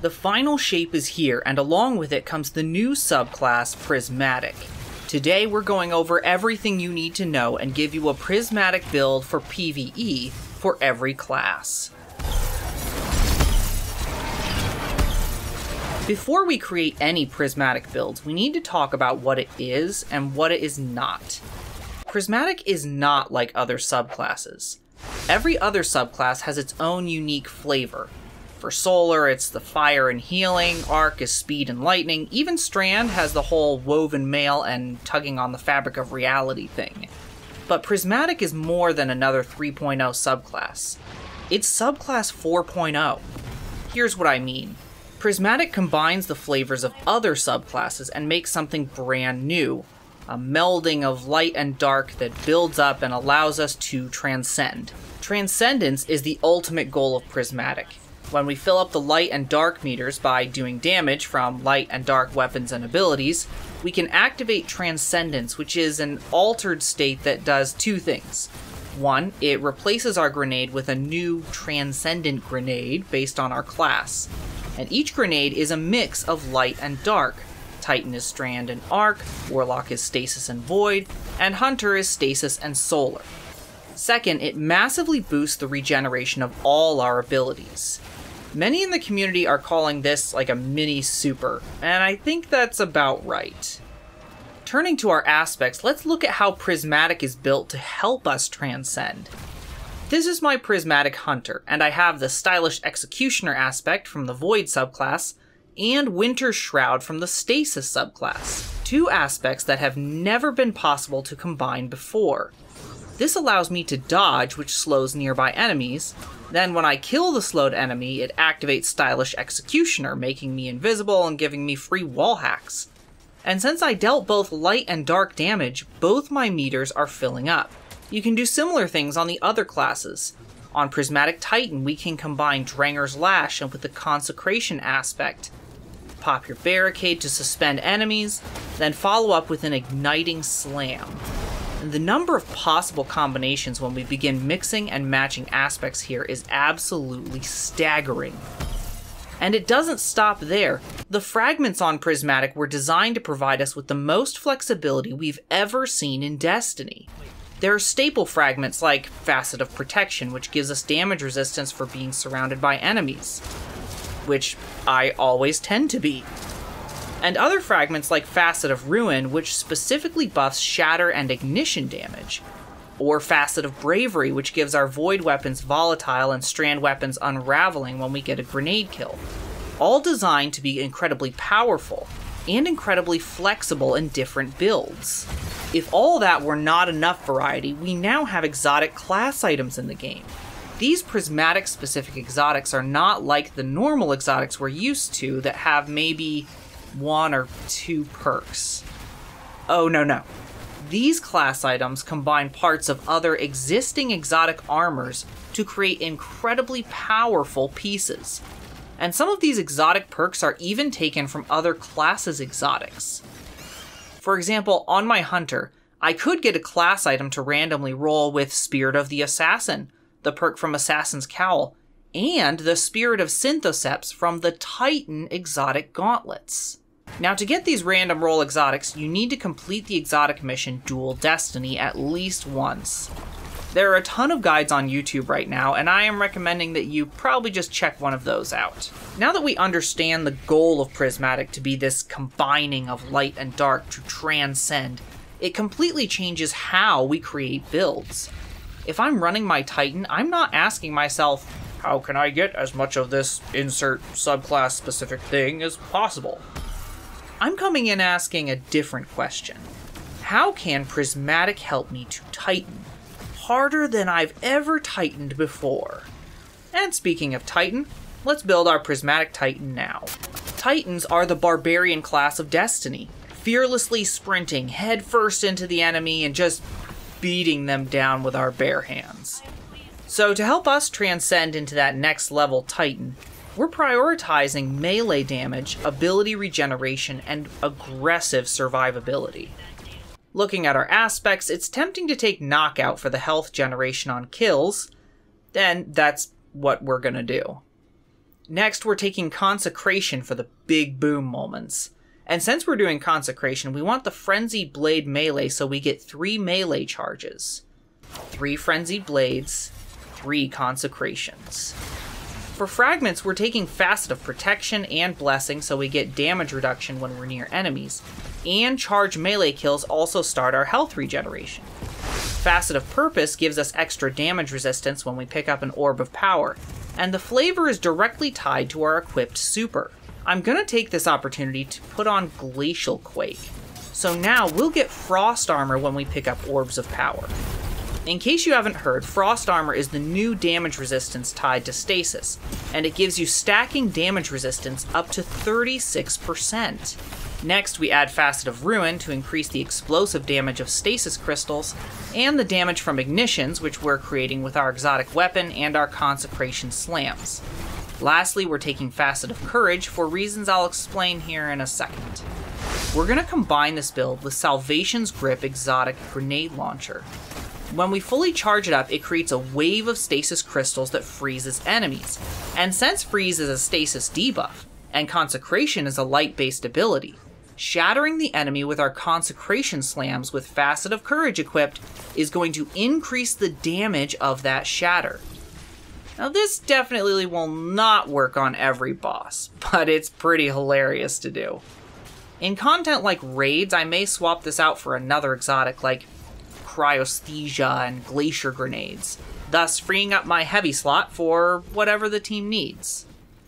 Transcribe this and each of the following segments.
The final shape is here, and along with it comes the new subclass, Prismatic. Today we're going over everything you need to know and give you a Prismatic build for PvE for every class. Before we create any Prismatic builds, we need to talk about what it is and what it is not. Prismatic is not like other subclasses. Every other subclass has its own unique flavor. For Solar, it's the fire and healing, Arc is speed and lightning, even Strand has the whole woven mail and tugging on the fabric of reality thing. But Prismatic is more than another 3.0 subclass. It's subclass 4.0. Here's what I mean. Prismatic combines the flavors of other subclasses and makes something brand new. A melding of light and dark that builds up and allows us to transcend. Transcendence is the ultimate goal of Prismatic. When we fill up the light and dark meters by doing damage from light and dark weapons and abilities, we can activate Transcendence, which is an altered state that does two things. One, it replaces our grenade with a new Transcendent grenade based on our class. And each grenade is a mix of light and dark. Titan is Strand and Arc, Warlock is Stasis and Void, and Hunter is Stasis and Solar. Second, it massively boosts the regeneration of all our abilities. Many in the community are calling this like a mini super, and I think that's about right. Turning to our aspects, let's look at how Prismatic is built to help us transcend. This is my Prismatic Hunter, and I have the Stylish Executioner aspect from the Void subclass, and Winter's Shroud from the Stasis subclass. Two aspects that have never been possible to combine before. This allows me to dodge, which slows nearby enemies. Then when I kill the slowed enemy, it activates Stylish Executioner, making me invisible and giving me free wall hacks. And since I dealt both light and dark damage, both my meters are filling up. You can do similar things on the other classes. On Prismatic Titan, we can combine Dranger's Lash and with the Consecration aspect. Pop your barricade to suspend enemies, then follow up with an Igniting Slam. And the number of possible combinations when we begin mixing and matching aspects here is absolutely staggering. And it doesn't stop there. The fragments on Prismatic were designed to provide us with the most flexibility we've ever seen in Destiny. There are staple fragments like Facet of Protection, which gives us damage resistance for being surrounded by enemies, which I always tend to be. And other fragments like Facet of Ruin, which specifically buffs Shatter and Ignition damage. Or Facet of Bravery, which gives our Void weapons Volatile and Strand weapons Unraveling when we get a grenade kill. All designed to be incredibly powerful, and incredibly flexible in different builds. If all that were not enough variety, we now have exotic class items in the game. These Prismatic specific exotics are not like the normal exotics we're used to that have maybe 1 or 2 perks. Oh, no. These class items combine parts of other existing exotic armors to create incredibly powerful pieces. And some of these exotic perks are even taken from other classes' exotics. For example, on my Hunter, I could get a class item to randomly roll with Spirit of the Assassin, the perk from Assassin's Cowl, and the Spirit of Synthoceps from the Titan exotic gauntlets. Now, to get these random roll exotics, you need to complete the exotic mission Dual Destiny at least once. There are a ton of guides on YouTube right now, and I am recommending that you probably just check one of those out. Now that we understand the goal of Prismatic to be this combining of light and dark to transcend, it completely changes how we create builds. If I'm running my Titan, I'm not asking myself, how can I get as much of this insert subclass specific thing as possible? I'm coming in asking a different question. How can Prismatic help me to Titan harder than I've ever Titaned before? And speaking of Titan, let's build our Prismatic Titan now. Titans are the barbarian class of Destiny, fearlessly sprinting headfirst into the enemy and just beating them down with our bare hands. So to help us transcend into that next level Titan, we're prioritizing melee damage, ability regeneration, and aggressive survivability. Looking at our aspects, it's tempting to take Knockout for the health generation on kills, then that's what we're gonna do. Next, we're taking Consecration for the big boom moments. And since we're doing Consecration, we want the Frenzied Blade melee so we get 3 melee charges. 3 Frenzied Blades, 3 Consecrations. For Fragments, we're taking Facet of Protection and Blessing so we get damage reduction when we're near enemies. And charge melee kills also start our health regeneration. Facet of Purpose gives us extra damage resistance when we pick up an Orb of Power. And the flavor is directly tied to our equipped super. I'm gonna take this opportunity to put on Glacial Quake. So now we'll get Frost Armor when we pick up Orbs of Power. In case you haven't heard, Frost Armor is the new damage resistance tied to Stasis, and it gives you stacking damage resistance up to 36%. Next, we add Facet of Ruin to increase the explosive damage of Stasis Crystals, and the damage from Ignitions, which we're creating with our exotic weapon and our Consecration Slams. Lastly, we're taking Facet of Courage for reasons I'll explain here in a second. We're going to combine this build with Salvation's Grip Exotic Grenade Launcher. When we fully charge it up, it creates a wave of stasis crystals that freezes enemies. And since Freeze is a stasis debuff, and Consecration is a light-based ability, shattering the enemy with our Consecration Slams with Facet of Courage equipped is going to increase the damage of that shatter. Now this definitely will not work on every boss, but it's pretty hilarious to do. In content like raids, I may swap this out for another exotic like Cryosthesia and Glacier Grenades, thus freeing up my heavy slot for whatever the team needs.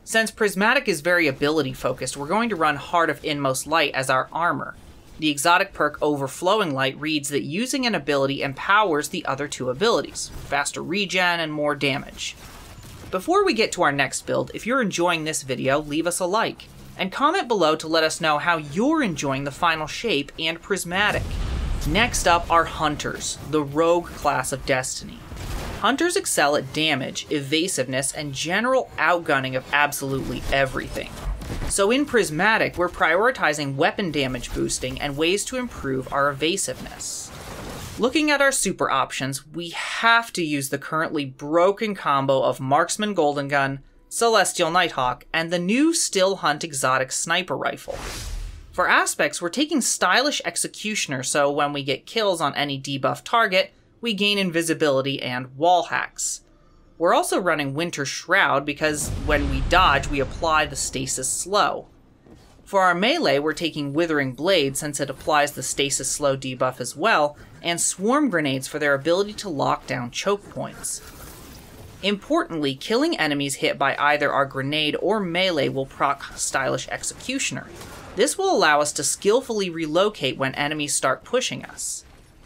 Since Prismatic is very ability focused, we're going to run Heart of Inmost Light as our armor. The exotic perk Overflowing Light reads that using an ability empowers the other 2 abilities, faster regen and more damage. Before we get to our next build, if you're enjoying this video, leave us a like, and comment below to let us know how you're enjoying the final shape and Prismatic. Next up are Hunters, the rogue class of Destiny. Hunters excel at damage, evasiveness, and general outgunning of absolutely everything. So in Prismatic, we're prioritizing weapon damage boosting and ways to improve our evasiveness. Looking at our super options, we have to use the currently broken combo of Marksman Golden Gun, Celestial Nighthawk, and the new Still Hunt exotic sniper rifle. For aspects, we're taking Stylish Executioner so when we get kills on any debuff target, we gain invisibility and wall hacks. We're also running Winter Shroud because when we dodge, we apply the Stasis Slow. For our melee, we're taking Withering Blade since it applies the Stasis Slow debuff as well, and Swarm Grenades for their ability to lock down choke points. Importantly, killing enemies hit by either our grenade or melee will proc Stylish Executioner. This will allow us to skillfully relocate when enemies start pushing us.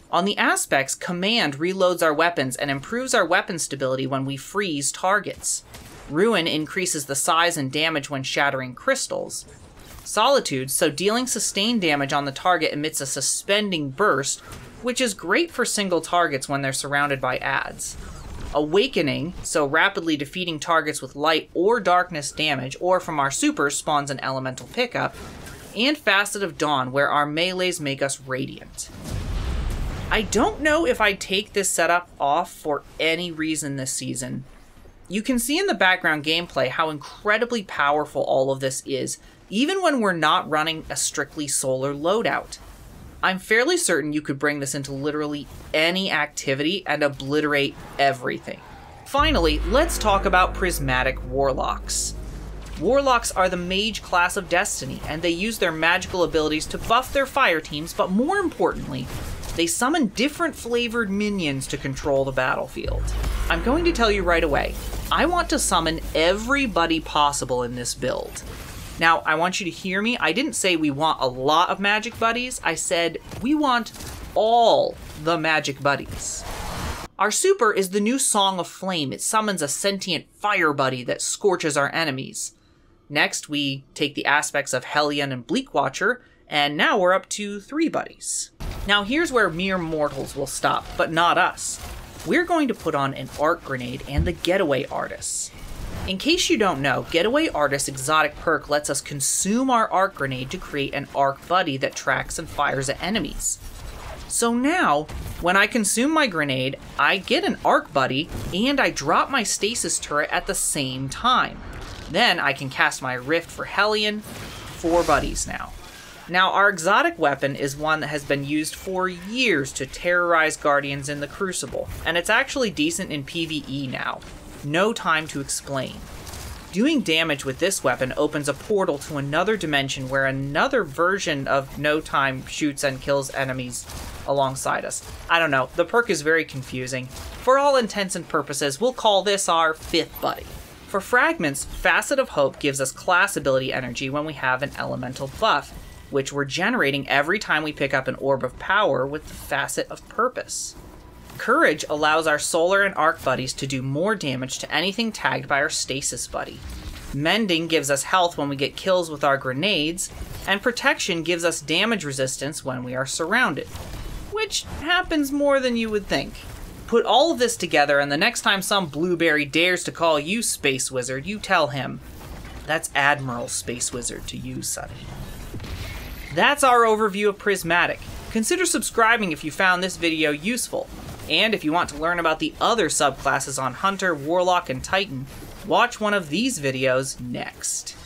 On the aspects, Command reloads our weapons and improves our weapon stability when we freeze targets. Ruin increases the size and damage when shattering crystals. Solitude, so dealing sustained damage on the target emits a suspending burst, which is great for single targets when they're surrounded by adds. Awakening, so rapidly defeating targets with light or darkness damage, or from our super spawns an elemental pickup. And Facet of Dawn, where our melees make us radiant. I don't know if I'd take this setup off for any reason this season. You can see in the background gameplay how incredibly powerful all of this is, even when we're not running a strictly solar loadout. I'm fairly certain you could bring this into literally any activity and obliterate everything. Finally, let's talk about Prismatic Warlocks. Warlocks are the mage class of Destiny, and they use their magical abilities to buff their fire teams, but more importantly, they summon different flavored minions to control the battlefield. I'm going to tell you right away, I want to summon everybody possible in this build. Now, I want you to hear me, I didn't say we want a lot of magic buddies, I said we want all the magic buddies. Our super is the new Song of Flame. It summons a sentient fire buddy that scorches our enemies. Next, we take the aspects of Hellion and Bleakwatcher, and now we're up to 3 buddies. Now here's where mere mortals will stop, but not us. We're going to put on an Arc Grenade and the Getaway Artist. In case you don't know, Getaway Artist's exotic perk lets us consume our Arc Grenade to create an Arc Buddy that tracks and fires at enemies. So now, when I consume my grenade, I get an Arc Buddy, and I drop my Stasis Turret at the same time. Then I can cast my Rift for Hellion, 4 buddies now. Now, our exotic weapon is one that has been used for years to terrorize Guardians in the Crucible, and it's actually decent in PvE now. No Time to Explain. Doing damage with this weapon opens a portal to another dimension where another version of No Time shoots and kills enemies alongside us. I don't know, the perk is very confusing. For all intents and purposes, we'll call this our 5th buddy. For fragments, Facet of Hope gives us class ability energy when we have an elemental buff, which we're generating every time we pick up an Orb of Power with the Facet of Purpose. Courage allows our Solar and Arc buddies to do more damage to anything tagged by our Stasis buddy. Mending gives us health when we get kills with our grenades, and Protection gives us damage resistance when we are surrounded, which happens more than you would think. Put all of this together, and the next time some blueberry dares to call you Space Wizard, you tell him, "That's Admiral Space Wizard to you, Sonny." That's our overview of Prismatic. Consider subscribing if you found this video useful. And if you want to learn about the other subclasses on Hunter, Warlock, and Titan, watch one of these videos next.